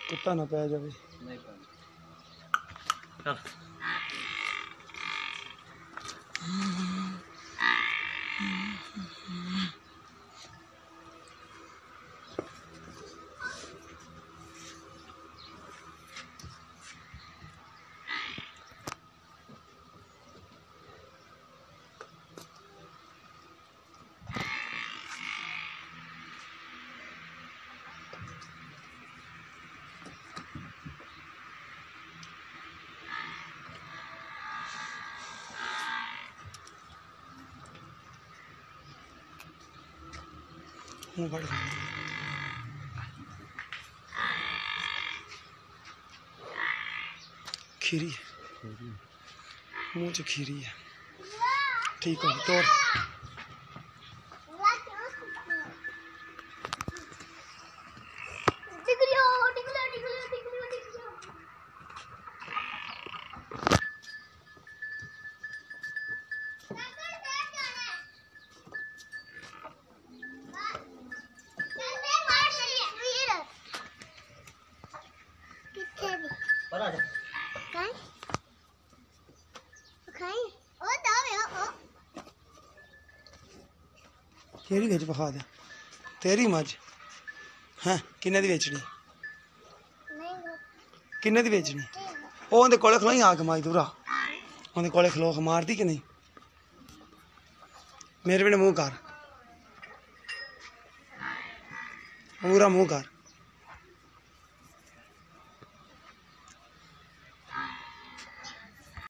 कुत्ता ना पै जाए। चल मुँह फड़ खीरी मुँह च खीरी है। ठीक हो तोड़ केड़ी बिच पखा दे तेरी मज हैं किन्ने दी बेचनी किन्ने दी बेचनी ओ उंदे कोले खलोई आग माई दूरा उंदे कोले खलो मारदी कि नहीं मेरे भी मुंह कर पूरा मुंह कर